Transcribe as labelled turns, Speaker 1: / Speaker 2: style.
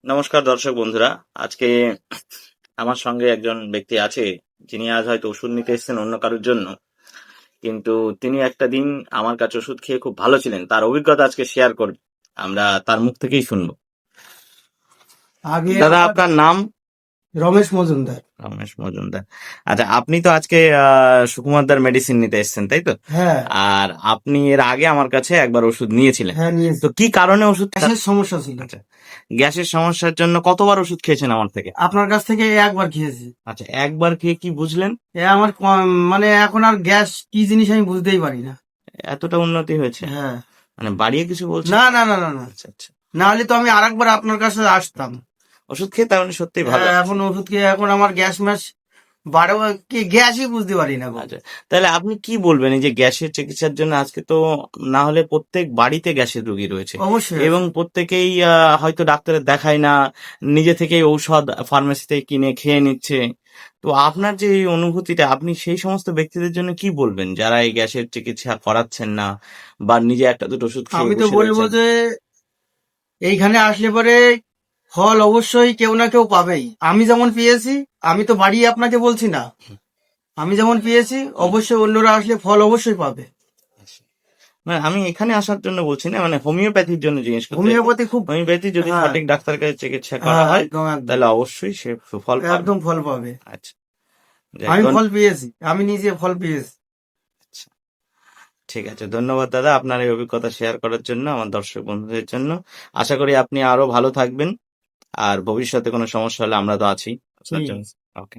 Speaker 1: নমস্কার দর্শক বন্ধুরা। আজকে আমার সঙ্গে একজন ব্যক্তি আছে, যিনি আজ হয়তো ওষুধ নিতে এসেছেন অন্য কারোর জন্য, কিন্তু তিনি একটা দিন আমার কাছে ওষুধ খেয়ে খুব ভালো ছিলেন। তার অভিজ্ঞতা আজকে শেয়ার করবে, আমরা তার মুখ থেকেই শুনবো।
Speaker 2: আগে
Speaker 1: দাদা,
Speaker 2: আমার
Speaker 1: আপনার নাম?
Speaker 2: রমেশ মজুমদার।
Speaker 1: রমেশ মজুমদার। আচ্ছা, আপনি তো আজকে সুকুমারদার মেডিসিন নিতে এসেছেন, তাই তো?
Speaker 2: হ্যাঁ,
Speaker 1: আর আপনি এর আগে আমার কাছে একবার ওষুধ নিয়েছিলেন।
Speaker 2: হ্যাঁ নিয়েছি।
Speaker 1: তো কি কারণে ওষুধ
Speaker 2: গ্যাসের সমস্যা ছিল।
Speaker 1: আচ্ছা, গ্যাসের সমস্যার জন্য কতবার ওষুধ খেয়েছেন আমার থেকে?
Speaker 2: আপনার কাছ থেকে একবার খেয়েছি।
Speaker 1: আচ্ছা, একবার খেয়ে কি বুঝলেন?
Speaker 2: আমার মানে এখন আর গ্যাস কি জিনিস আমি বুঝতেই পারি না।
Speaker 1: এতটা উন্নতি হয়েছে?
Speaker 2: হ্যাঁ,
Speaker 1: মানে বাড়িয়ে কিছু বলছেন?
Speaker 2: না না না না না,
Speaker 1: আচ্ছা আচ্ছা।
Speaker 2: না হলে তো আমি আরেকবার আপনার কাছে আসতাম।
Speaker 1: ওষুধ খেয়ে তার মানে সত্যি ভালো।
Speaker 2: হ্যাঁ, এখন ওষুধ খেয়ে এখন আমার গ্যাস ম্যাস বাড়ে, কি গ্যাসই বুঝতে পারি না গো।
Speaker 1: আচ্ছা, তাহলে আপনি কি বলবেন এই যে গ্যাসের চিকিৎসার জন্য? আজকে তো না হলে প্রত্যেক বাড়িতে গ্যাসের রোগী রয়েছে,
Speaker 2: অবশ্যই
Speaker 1: এবং
Speaker 2: আছে।
Speaker 1: প্রত্যেকেই হয়তো ডাক্তারের দেখায় না, নিজে থেকেই ঔষধ ফার্মেসি থেকে কিনে খেয়ে নিচ্ছে। তো আপনার যে এই অনুভূতিটা, আপনি সেই সমস্ত ব্যক্তিদের জন্য কি বলবেন যারা এই গ্যাসের চিকিৎসা করাচ্ছেন না, বা নিজে একটা দুটো ওষুধ খেয়ে
Speaker 2: আমি তো
Speaker 1: বসে
Speaker 2: বলবো
Speaker 1: রয়েছেন?
Speaker 2: যে এইখানে আসলে পরে ফল অবশ্যই কেউ না কেউ পাবেই। আমি যেমন পেয়েছি, আমি তো বাড়িয়ে আপনাকে বলছি না, আমি যেমন পেয়েছি অবশ্যই অন্যরা আসলে ফল অবশ্যই পাবে।
Speaker 1: মানে আমি এখানে আসার জন্য বলছি না, মানে হোমিওপ্যাথির জন্য জিজ্ঞেস করতে চাইছি।
Speaker 2: হোমিওপ্যাথি খুব,
Speaker 1: হোমিওপ্যাথি যদি
Speaker 2: হ্যাঁ
Speaker 1: সঠিক ডাক্তারের কাছে চিকিৎসা করা
Speaker 2: হ্যাঁ,
Speaker 1: হয়,
Speaker 2: একদম একদম
Speaker 1: তাহলে অবশ্যই সে সুফল পাবে।
Speaker 2: একদম ফল পাবে।
Speaker 1: আচ্ছা, যাক,
Speaker 2: আমি ফল পেয়েছি, আমি নিজে ফল পেয়েছি।
Speaker 1: আচ্ছা, ঠিক আছে। ধন্যবাদ দাদা, আপনার এই অভিজ্ঞতা শেয়ার করার জন্য আমার দর্শক বন্ধুদের জন্য। আশা করি আপনি আরো ভালো থাকবেন, আর ভবিষ্যতে কোনো সমস্যা হলে আমরা তো আছি আপনার
Speaker 2: ঠিক
Speaker 1: জন্য।
Speaker 2: আছে।
Speaker 1: ওকে।